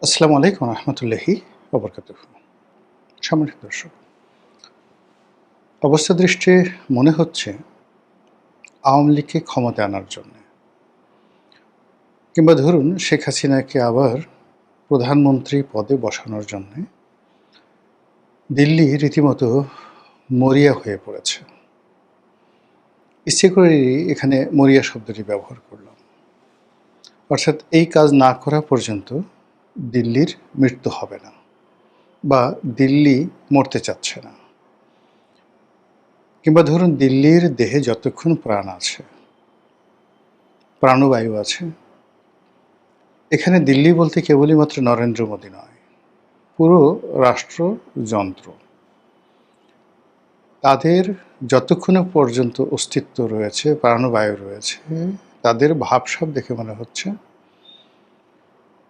আসসালামু আলাইকুম রহমতুল্লাহি ওবরকাতুহু। সম্মানিত দর্শক, অবস্থা দৃষ্টে মনে হচ্ছে আওয়ামী লীগকে ক্ষমতায় আনার জন্য, কিংবা ধরুন শেখ হাসিনাকে আবার প্রধানমন্ত্রী পদে বসানোর জন্য দিল্লি রীতিমতো মরিয়া হয়ে পড়েছে। ইচ্ছে করেই এখানে মরিয়া শব্দটি ব্যবহার করলাম। অর্থাৎ এই কাজ না করা পর্যন্ত দিল্লির মৃত্যু হবে না, বা দিল্লি মরতে চাচ্ছে না। কিংবা ধরুন দিল্লির দেহে যতক্ষণ প্রাণ আছে, প্রাণবায়ু আছে, এখানে দিল্লি বলতে কেবলই মাত্র নরেন্দ্র মোদী নয়, পুরো রাষ্ট্রযন্ত্র। তাদের যতক্ষণ পর্যন্ত অস্তিত্ব রয়েছে, প্রাণবায়ু রয়েছে, তাদের ভাবসাব দেখে মনে হচ্ছে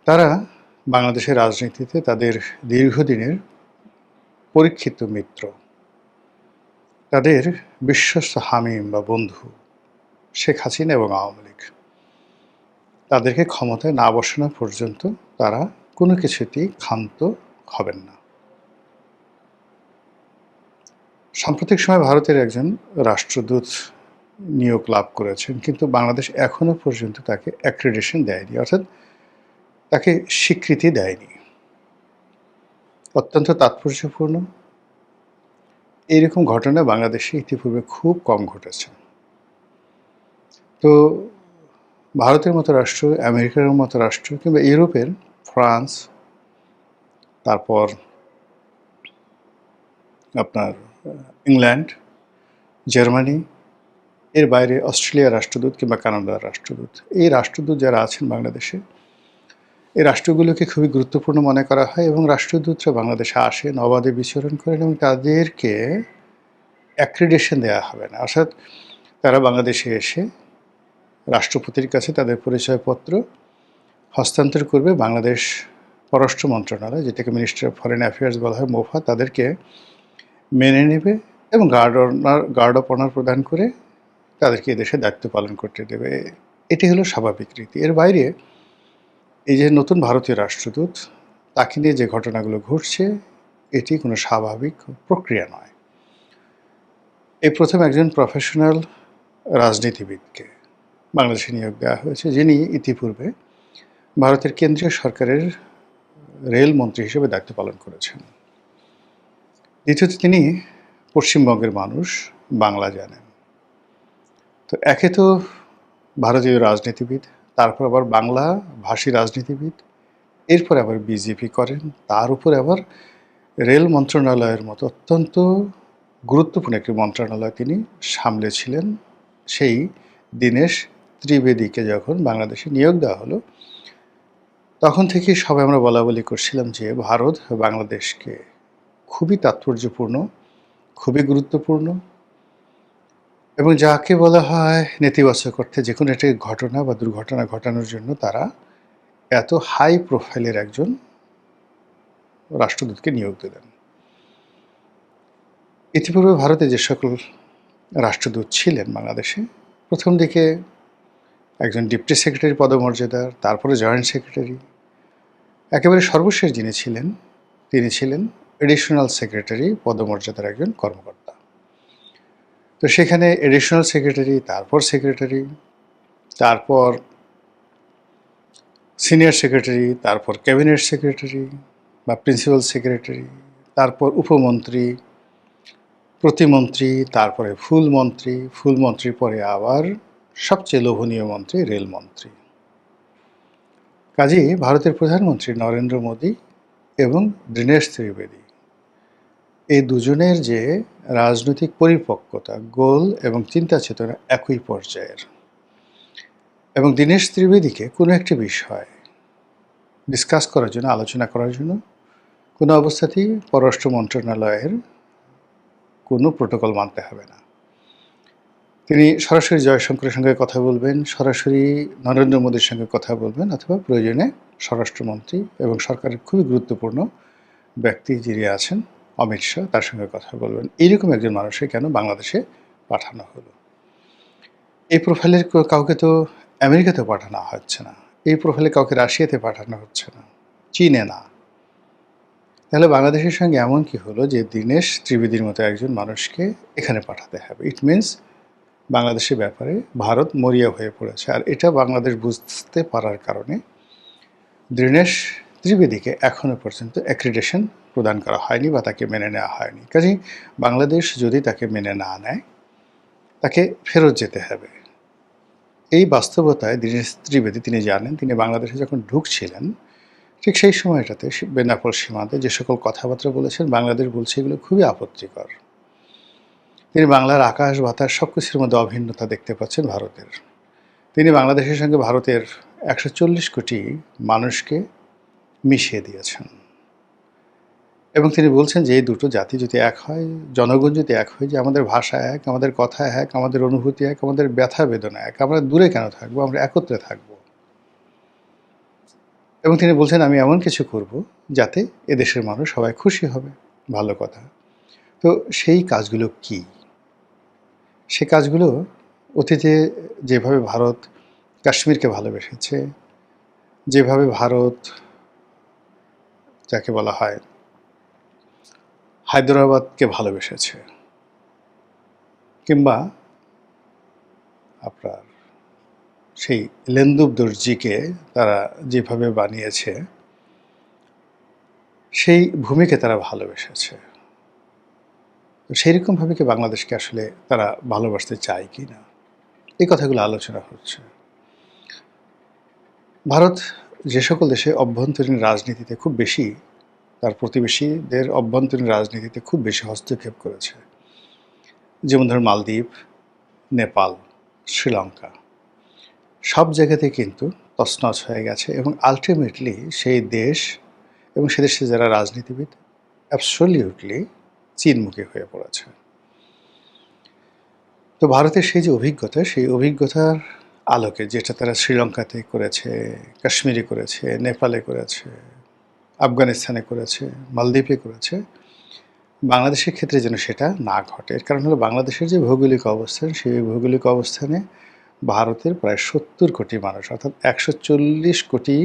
তারা বাংলাদেশের রাজনীতিতে তাদের দীর্ঘদিনের পরীক্ষিত মিত্র, তাদের বিশ্বস্ত হামিম বা বন্ধু শেখ হাসিনা এবং আওয়ামী লীগ, তাদেরকে ক্ষমতায় না বসানো পর্যন্ত তারা কোনো কিছুতেই ক্ষান্ত হবেন না। সাম্প্রতিক সময়ে ভারতের একজন রাষ্ট্রদূত নিয়োগ লাভ করেছেন, কিন্তু বাংলাদেশ এখনো পর্যন্ত তাকে অ্যাক্রেডিটেশন দেয়নি, অর্থাৎ তাকে স্বীকৃতি দেয়নি। অত্যন্ত তাৎপর্যপূর্ণ। এইরকম ঘটনা বাংলাদেশে ইতিপূর্বে খুব কম ঘটেছে। তো ভারতের মতো রাষ্ট্র, আমেরিকার মতো রাষ্ট্র, কিংবা ইউরোপের ফ্রান্স, তারপর আপনার ইংল্যান্ড, জার্মানি, এর বাইরে অস্ট্রেলিয়ার রাষ্ট্রদূত কিংবা কানাডার রাষ্ট্রদূত, এই রাষ্ট্রদূত যারা আছেন বাংলাদেশে, এই রাষ্ট্রগুলোকে খুবই গুরুত্বপূর্ণ মনে করা হয়, এবং রাষ্ট্রদূতরা বাংলাদেশে আসেন, অবাধে বিচরণ করেন, এবং তাদেরকে অ্যাক্রিডেশন দেওয়া হবে না। অর্থাৎ তারা বাংলাদেশে এসে রাষ্ট্রপতির কাছে তাদের পরিচয়পত্র হস্তান্তর করবে। বাংলাদেশ পররাষ্ট্র মন্ত্রণালয়, যেটাকে মিনিস্ট্রি অফ ফরেন অ্যাফেয়ার্স বলা হয়, মোফা, তাদেরকে মেনে নেবে এবং গার্ড অফ অনার প্রদান করে তাদেরকে এদেশে দায়িত্ব পালন করতে দেবে। এটি হলো স্বাভাবিক রীতি। এর বাইরে এই যে নতুন ভারতীয় রাষ্ট্রদূত, তাকে নিয়ে যে ঘটনাগুলো ঘটছে, এটি কোনো স্বাভাবিক প্রক্রিয়া নয়। এই প্রথম একজন প্রফেশনাল রাজনীতিবিদকে বাংলাদেশে নিয়োগ দেওয়া হয়েছে, যিনি ইতিপূর্বে ভারতের কেন্দ্রীয় সরকারের রেল মন্ত্রী হিসেবে দায়িত্ব পালন করেছেন। দ্বিতীয়ত, তিনি পশ্চিমবঙ্গের মানুষ, বাংলা জানেন। তো একে তো ভারতীয় রাজনীতিবিদ, তারপর আবার বাংলা ভাষী রাজনীতিবিদ, এরপর আবার বিজেপি করেন, তার উপরে আবার রেল মন্ত্রণালয়ের মতো অত্যন্ত গুরুত্বপূর্ণ একটি মন্ত্রণালয় তিনি সামলেছিলেন। সেই দীনেশ ত্রিবেদীকে যখন বাংলাদেশে নিয়োগ দেওয়া হলো, তখন থেকেই সবাই আমরা বলাবলি করছিলাম যে ভারত বাংলাদেশকে খুবই তাৎপর্যপূর্ণ, খুবই গুরুত্বপূর্ণ, এবং যাকে বলা হয় নেতিবাচক অর্থে যে কোনো একটি ঘটনা বা দুর্ঘটনা ঘটানোর জন্য তারা এত হাই প্রোফাইলের একজন রাষ্ট্রদূতকে নিয়োগ দিলেন। ইতিপূর্বে ভারতে যে সকল রাষ্ট্রদূত ছিলেন বাংলাদেশে, প্রথম দিকে একজন ডেপুটি সেক্রেটারি পদমর্যাদার, তারপরে জয়েন্ট সেক্রেটারি, একেবারে সর্বশেষ যিনি ছিলেন তিনি ছিলেন এডিশনাল সেক্রেটারি পদমর্যাদার একজন কর্মকর্তা। তো সেখানে এডিশনাল সেক্রেটারি, তারপর সেক্রেটারি, তারপর সিনিয়র সেক্রেটারি, তারপর ক্যাবিনেট সেক্রেটারি বা প্রিন্সিপাল সেক্রেটারি, তারপর উপমন্ত্রী, প্রতিমন্ত্রী, তারপরে ফুলমন্ত্রী, ফুলমন্ত্রীর পরে আবার সবচেয়ে লোভনীয় মন্ত্রী রেলমন্ত্রী। কাজেই ভারতের প্রধানমন্ত্রী নরেন্দ্র মোদী এবং দীনেশ ত্রিবেদী, এই দুজনের যে রাজনৈতিক পরিপক্কতা, গোল এবং চিন্তা চেতনা একই পর্যায়ের, এবং দীনেশ ত্রিবেদীকে কোনো একটি বিষয় ডিসকাস করার জন্য, আলোচনা করার জন্য কোনো অবস্থাতেই পররাষ্ট্র মন্ত্রণালয়ের কোনো প্রোটোকল মানতে হবে না। তিনি সরাসরি জয়শঙ্করের সঙ্গে কথা বলবেন, সরাসরি নরেন্দ্র মোদীর সঙ্গে কথা বলবেন, অথবা প্রয়োজনে স্বরাষ্ট্রমন্ত্রী এবং সরকারের খুবই গুরুত্বপূর্ণ ব্যক্তি যিনি আছেন অমিত শাহ, তার সঙ্গে কথা বলবেন। এইরকম একজন মানুষকে কেন বাংলাদেশে পাঠানো হলো? এই প্রোফাইলের কাউকে তো আমেরিকাতে পাঠানো হচ্ছে না, এই প্রোফাইলে কাউকে রাশিয়াতে পাঠানো হচ্ছে না, চিনে না। তাহলে বাংলাদেশের সঙ্গে এমন কি হলো যে দীনেশ ত্রিবেদীর মতো একজন মানুষকে এখানে পাঠাতে হবে? ইট মিনস বাংলাদেশের ব্যাপারে ভারত মরিয়া হয়ে পড়েছে। আর এটা বাংলাদেশ বুঝতে পারার কারণে দীনেশ ত্রিবেদীকে এখনও পর্যন্ত অ্যাক্রিডিটেশন প্রদান করা হয়নি বা তাকে মেনে নেওয়া হয়নি। কাজেই বাংলাদেশ যদি তাকে মেনে না নেয়, তাকে ফেরত যেতে হবে। এই বাস্তবতায় দীনেশ ত্রিবেদী তিনি জানেন, তিনি বাংলাদেশে যখন ঢুকছিলেন ঠিক সেই সময়টাতে বেনাপোল সীমান্তে যে সকল কথাবার্তা বলেছেন, বাংলাদেশ বলছে এগুলো খুবই আপত্তিকর। তিনি বাংলার আকাশ বাতাস সব কিছুর মধ্যে অভিন্নতা দেখতে পাচ্ছেন ভারতের। তিনি বাংলাদেশের সঙ্গে ভারতের 140 কোটি মানুষকে মিশিয়ে দিয়েছেন এবং তিনি বলছেন যে এই দুটো জাতি যদি এক হয়, জনগণ যদি এক হয়, যে আমাদের ভাষা এক, আমাদের কথা এক, আমাদের অনুভূতি এক, আমাদের ব্যথা বেদনা এক, আমরা দূরে কেন থাকবো, আমরা একত্রে থাকবো। এবং তিনি বলছেন আমি এমন কিছু করব যাতে এদেশের মানুষ সবাই খুশি হবে। ভালো কথা। তো সেই কাজগুলো কি? সে কাজগুলো অতীতে যেভাবে ভারত কাশ্মীরকে ভালোবেসেছে, যেভাবে ভারত যাকে বলা হয় হায়দ্রাবাদকে ভালোবেসেছে, কিংবা আপনার সেই লেন্দুব দর্জিকে তারা যেভাবে বানিয়েছে, সেই ভূমিকে তারা ভালোবেসেছে। সেই রকমভাবে কি বাংলাদেশকে আসলে তারা ভালোবাসতে চায় কি না, এই কথাগুলো আলোচনা হচ্ছে। ভারত যে সকল দেশে অভ্যন্তরীণ রাজনীতিতে খুব বেশি, তার প্রতিবেশীদের অভ্যন্তরীণ রাজনীতিতে খুব বেশি হস্তক্ষেপ করেছে, যেমন ধরুন মালদ্বীপ, নেপাল, শ্রীলঙ্কা, সব জায়গাতে কিন্তু তছনছ হয়ে গেছে এবং আলটিমেটলি সেই দেশ এবং সে দেশে যারা রাজনীতিবিদ অ্যাবসলিউটলি চীনমুখী হয়ে পড়েছে। তো ভারতের সেই যে অভিজ্ঞতা, সেই অভিজ্ঞতার আলোকে যেটা তারা শ্রীলঙ্কাতে করেছে, কাশ্মীরে করেছে, নেপালে করেছে, আফগানিস্তানে করেছে, মালদ্বীপে করেছে, বাংলাদেশের ক্ষেত্রে যেন সেটা না ঘটে। এর কারণ হলো বাংলাদেশের যে ভৌগোলিক অবস্থান, সেই ভৌগোলিক অবস্থানে ভারতের প্রায় 70 কোটি মানুষ, অর্থাৎ 140 কোটি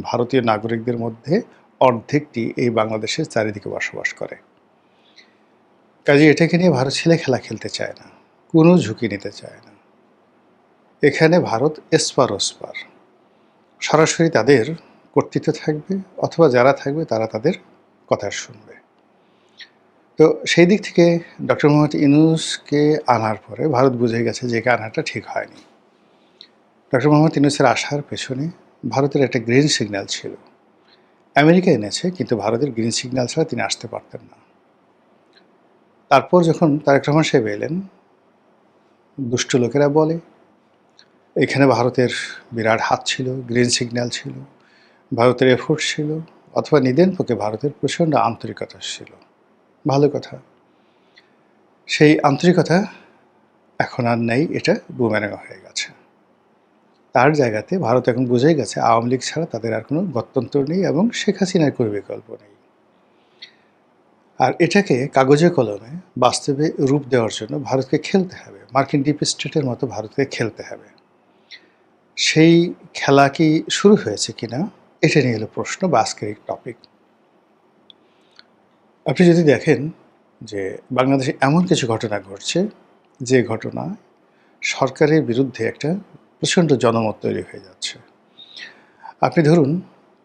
ভারতীয় নাগরিকদের মধ্যে অর্ধেকটি এই বাংলাদেশের চারিদিকে বসবাস করে। কাজেই এটাকে নিয়ে ভারত ছেলে খেলা খেলতে চায় না, কোনো ঝুঁকি নিতে চায় না। এখানে ভারত এসপার ওসপার, সরাসরি তাদের কর্তৃত্ব থাকবে, অথবা যারা থাকবে তারা তাদের কথা শুনবে। তো সেই দিক থেকে ডক্টর মোহাম্মদ ইউনূসকে আনার পরে ভারত বুঝে গেছে যে একে আনাটা ঠিক হয়নি। ডক্টর মোহাম্মদ ইউনূসের আসার পেছনে ভারতের একটা গ্রিন সিগন্যাল ছিল। আমেরিকা এনেছে, কিন্তু ভারতের গ্রিন সিগন্যাল ছাড়া তিনি আসতে পারতেন না। তারপর যখন তারেক রহমান সাহেব এলেন, দুষ্ট লোকেরা বলে এখানে ভারতের বিরাট হাত ছিল, গ্রিন সিগন্যাল ছিল, ভারতের এফোর্ট ছিল, অথবা নিদেন পক্ষে ভারতের প্রচণ্ড আন্তরিকতা ছিল। ভালো কথা। সেই আন্তরিকতা এখন আর নেই, এটা বুমেরাং হয়ে গেছে। তার জায়গাতে ভারত এখন বুঝেই গেছে আওয়ামী লীগ ছাড়া তাদের আর কোনো গত্যন্তর নেই এবং শেখ হাসিনার কোনো বিকল্প নেই। আর এটাকে কাগজে কলমে বাস্তবে রূপ দেওয়ার জন্য ভারতকে খেলতে হবে, মার্কিন ডিপ স্টেটের মতো ভারতকে খেলতে হবে। সেই খেলা কি শুরু হয়েছে কিনা, এটা নিয়ে হলো প্রশ্ন বা আজকের এই টপিক। আপনি যদি দেখেন যে বাংলাদেশে এমন কিছু ঘটনা ঘটছে, যে ঘটনা সরকারের বিরুদ্ধে একটা প্রচণ্ড জনমত তৈরি হয়ে যাচ্ছে। আপনি ধরুন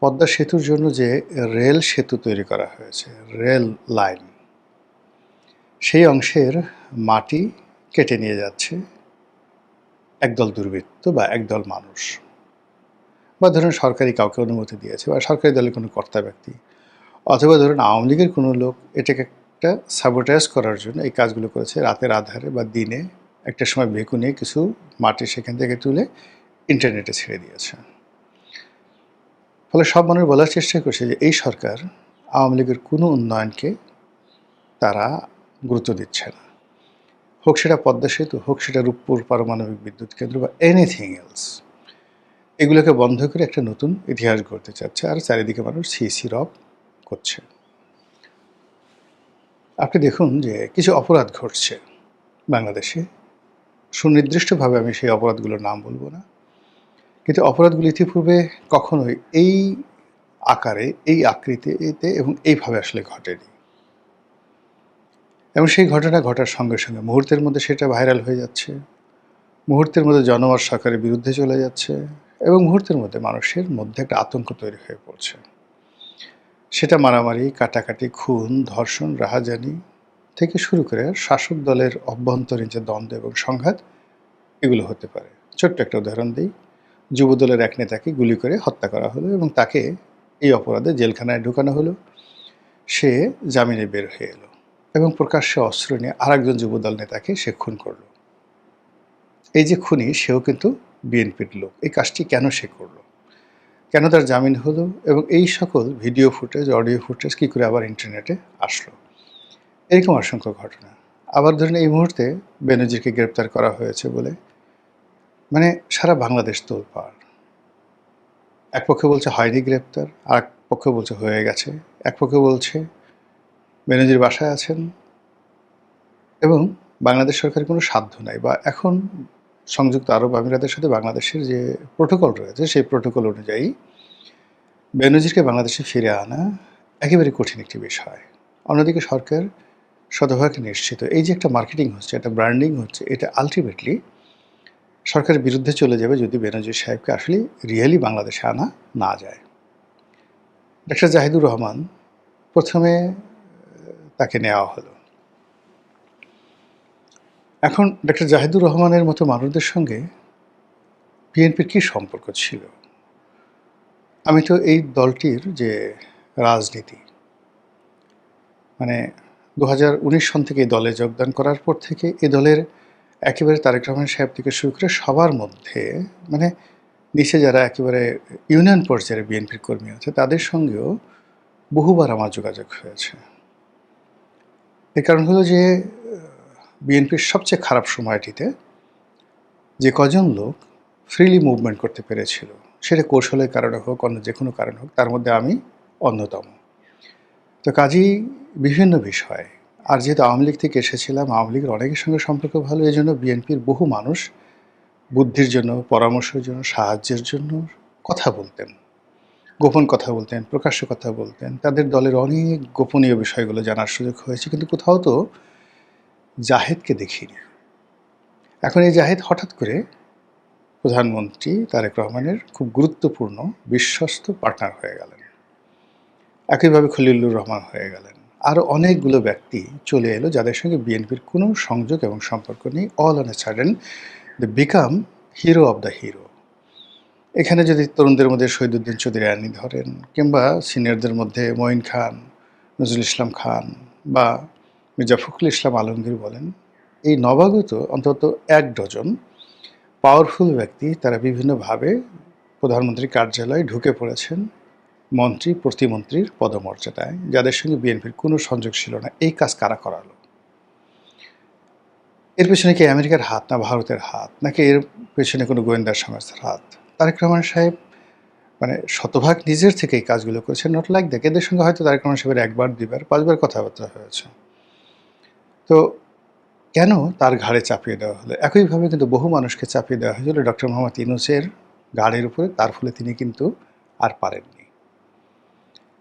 পদ্মা সেতুর জন্য যে রেল সেতু তৈরি করা হয়েছে, রেল লাইন, সেই অংশের মাটি কেটে নিয়ে যাচ্ছে একদল দুর্বৃত্ত বা একদল মানুষ, বা ধরুন সরকারি কাউকে অনুমতি দিয়েছে বা সরকারি দলের কোনো কর্তা ব্যক্তি, অথবা ধরুন আওয়ামী লীগের কোনো লোক এটাকে একটা সাবোটাইজ করার জন্য এই কাজগুলো করেছে। রাতের আধারে বা দিনে একটা সময় ভেকু নিয়ে কিছু মাটি সেখান থেকে তুলে ইন্টারনেটে ছেড়ে দিয়েছে। ফলে সব মানুষ বলার চেষ্টা করছে যে এই সরকার আওয়ামী লীগের কোনো উন্নয়নকে তারা গুরুত্ব দিচ্ছে না, হোক সেটা পদ্মা সেতু, হোক সেটা রূপপুর পারমাণবিক বিদ্যুৎ কেন্দ্র বা এনিথিং এলস। এগুলোকে বন্ধ করে একটা নতুন ইতিহাস গড়তে চাচ্ছে, আর চারিদিকে মানুষ সি রব করছে। আপনি দেখুন যে কিছু অপরাধ ঘটছে বাংলাদেশে, সুনির্দিষ্টভাবে আমি সেই অপরাধগুলোর নাম বলবো না, কিন্তু অপরাধগুলো ইতিপূর্বে কখনোই এই আকারে, এই আকৃতিতে এবং এইভাবে আসলে ঘটেনি। এবং সেই ঘটনা ঘটার সঙ্গে সঙ্গে মুহূর্তের মধ্যে সেটা ভাইরাল হয়ে যাচ্ছে, মুহূর্তের মধ্যে জনমত সরকারের বিরুদ্ধে চলে যাচ্ছে এবং মুহূর্তের মধ্যে মানুষের মধ্যে একটা আতঙ্ক তৈরি হয়ে পড়ছে। সেটা মারামারি, কাটাকাটি, খুন, ধর্ষণ, রাহাজানি থেকে শুরু করে শাসক দলের অভ্যন্তরীণ যে দ্বন্দ্ব এবং সংঘাত, এগুলো হতে পারে। ছোট্ট একটা উদাহরণ দিই। যুবদলের এক নেতাকে গুলি করে হত্যা করা হলো এবং তাকে এই অপরাধে জেলখানায় ঢুকানো হলো। সে জামিনে বের হয়ে এলো এবং প্রকাশ্যে অস্ত্র নিয়ে আরেকজন যুবদল নেতাকে সে খুন করলো। এই যে খুনি, সেও কিন্তু বিএনপির লোক। এই কাজটি কেন সে করলো, কেন তার জামিন হলো এবং এই সকল ভিডিও ফুটেজ, অডিও ফুটেজ কী করে আবার ইন্টারনেটে আসলো, এরকম অসংখ্য ঘটনা। আবার ধরেন এই মুহূর্তে বেনজিরকে গ্রেপ্তার করা হয়েছে বলে মানে সারা বাংলাদেশ তোলপাড়। এক পক্ষে বলছে হয়নি গ্রেপ্তার, আর এক পক্ষে বলছে হয়ে গেছে। এক পক্ষে বলছে বেনজির বাসায় আছেন এবং বাংলাদেশ সরকারের কোনো সাধ্য নাই, বা এখন সংযুক্ত আরব আমিরাতের সাথে বাংলাদেশের যে প্রোটোকল রয়েছে সেই প্রোটোকল অনুযায়ী বেনজিরকে বাংলাদেশে ফিরে আনা একেবারে কঠিন একটি বিষয়। অন্যদিকে সরকার শতভাগ নিশ্চিত এই যে একটা মার্কেটিং হচ্ছে, একটা ব্র্যান্ডিং হচ্ছে, এটা আলটিমেটলি সরকারের বিরুদ্ধে চলে যাবে যদি বেনজির সাহেবকে আসলে রিয়েলি বাংলাদেশে আনা না যায়। ডক্টর জাহিদুর রহমান প্রথমে তাকে নেওয়া হলো। এখন ডক্টর জাহিদুর রহমানের মতো মানুষদের সঙ্গে বিএনপির কী সম্পর্ক ছিল? আমি তো এই দলটির যে রাজনীতি, মানে 2019 সন থেকে এই দলে যোগদান করার পর থেকে এ দলের একেবারে তারেক রহমান সাহেব থেকে শুরু করে সবার মধ্যে, মানে নিচে যারা একেবারে ইউনিয়ন পর্যায়ের বিএনপির কর্মী আছে তাদের সঙ্গেও বহুবার আমার যোগাযোগ হয়েছে। এর কারণ হলো যে বিএনপির সবচেয়ে খারাপ সময়টিতে যে কজন লোক ফ্রিলি মুভমেন্ট করতে পেরেছিল, সেটা কৌশলের কারণে হোক, অন্য যে কোনো কারণ হোক, তার মধ্যে আমি অন্যতম। তো কাজেই বিভিন্ন বিষয়, আর যেহেতু আওয়ামী লীগ থেকে এসেছিলাম, আওয়ামী লীগের অনেকের সঙ্গে সম্পর্ক ভালো, এই জন্য বিএনপির বহু মানুষ বুদ্ধির জন্য, পরামর্শের জন্য, সাহায্যের জন্য কথা বলতেন, গোপন কথা বলতেন, প্রকাশ্য কথা বলতেন। তাদের দলের অনেক গোপনীয় বিষয়গুলো জানার সুযোগ হয়েছে, কিন্তু কোথাও তো জাহেদকে দেখিনি। এখন এই জাহেদ হঠাৎ করে প্রধানমন্ত্রী তারেক রহমানের খুব গুরুত্বপূর্ণ বিশ্বস্ত পার্টনার হয়ে গেলেন। একইভাবে খলিলুর রহমান হয়ে গেলেন। আরও অনেকগুলো ব্যক্তি চলে এলো যাদের সঙ্গে বিএনপির কোনো সংযোগ এবং সম্পর্ক নেই। All on a sudden they became hero of the hero. এখানে যদি তরুণদের মধ্যে শহীদুদ্দিন চৌধুরী আনি ধরেন, কিংবা সিনিয়রদের মধ্যে মঈন খান, নজরুল ইসলাম খান বা মির্জা ফখরুল ইসলাম আলমগীর বলেন, এই নবাগত অন্তত 1 ডজন পাওয়ারফুল ব্যক্তি তারা বিভিন্নভাবে প্রধানমন্ত্রীর কার্যালয়ে ঢুকে পড়েছেন মন্ত্রী, প্রতিমন্ত্রীর পদমর্যাদায়, যাদের সঙ্গে বিএনপির কোনো সংযোগ ছিল না। এই কাজ কারা করালো? এর পেছনে কি আমেরিকার হাত, না ভারতের হাত, নাকি এর পেছনে কোনো গোয়েন্দা সংস্থার হাত? তারেক রহমান সাহেব মানে শতভাগ নিজের থেকে এই কাজগুলো করেছেন। Not like that. এদের সঙ্গে হয়তো তারেক রহমান সাহেবের 1 বার 2 বার 5 বার কথাবার্তা হয়েছে। তো কেন তার ঘাড়ে চাপিয়ে দেওয়া হলো? একইভাবে কিন্তু বহু মানুষকে চাপিয়ে দেওয়া হয়েছিল ডক্টর মোহাম্মদ ইউনূসের ঘাড়ের উপরে, তার ফলে তিনি কিন্তু আর পারেননি।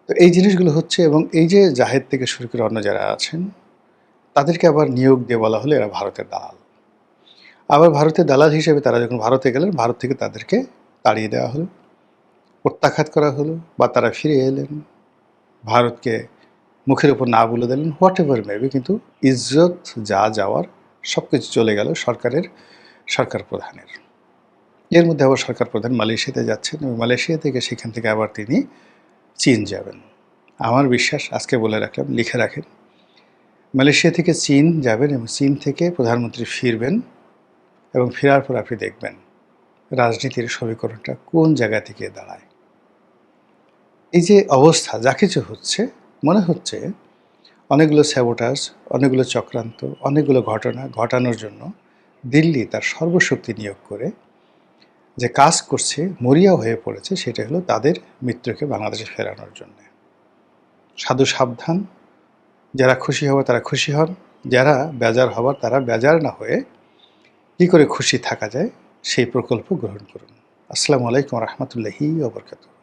তো এই জিনিসগুলো হচ্ছে, এবং এই যে জাহেদ থেকে শুরু করে অন্য যারা আছেন তাদেরকে আবার নিয়োগ দিয়ে বলা হলো এরা ভারতের দালাল। আবার ভারতের দালাল হিসেবে তারা যখন ভারতে গেলেন, ভারত থেকে তাদেরকে তাড়িয়ে দেওয়া হলো, প্রত্যাখ্যাত করা হলো, বা তারা ফিরে এলেন, ভারতকে মুখের উপর না বলে দিলেন, হোয়াট এভার মেবি, কিন্তু ইজ্জত যা যাওয়ার সব কিছু চলে গেল সরকার প্রধানের। এর মধ্যে আবার সরকার প্রধান মালয়েশিয়াতে যাচ্ছেন এবং মালয়েশিয়া থেকে সেখান থেকে আবার তিনি চীন যাবেন। আমার বিশ্বাস, আজকে বলে রাখলাম, লিখে রাখেন, মালয়েশিয়া থেকে চীন যাবেন এবং চীন থেকে প্রধানমন্ত্রী ফিরবেন, এবং ফেরার পর আপনি দেখবেন রাজনীতির সমীকরণটা কোন জায়গা থেকে দাঁড়ায়। এই যে অবস্থা, যা কিছু হচ্ছে, মনে হচ্ছে অনেকগুলো স্যাবোটাজ, অনেকগুলো চক্রান্ত, অনেকগুলো ঘটনা ঘটানোর জন্য দিল্লি তার সর্বশক্তি নিয়োগ করে যে কাজ করছে, মরিয়া হয়ে পড়েছে, সেটা হলো তাদের মিত্রকে বাংলাদেশে ফেরানোর জন্য। সাধু সাবধান, যারা খুশি হবার তারা খুশি হন, যারা বেজার হবার তারা বেজার না হয়ে কী করে খুশি থাকা যায় সেই প্রকল্প গ্রহণ করুন। আসসালামু আলাইকুম রহমতুল্লাহি ওয়া বারাকাতুহু।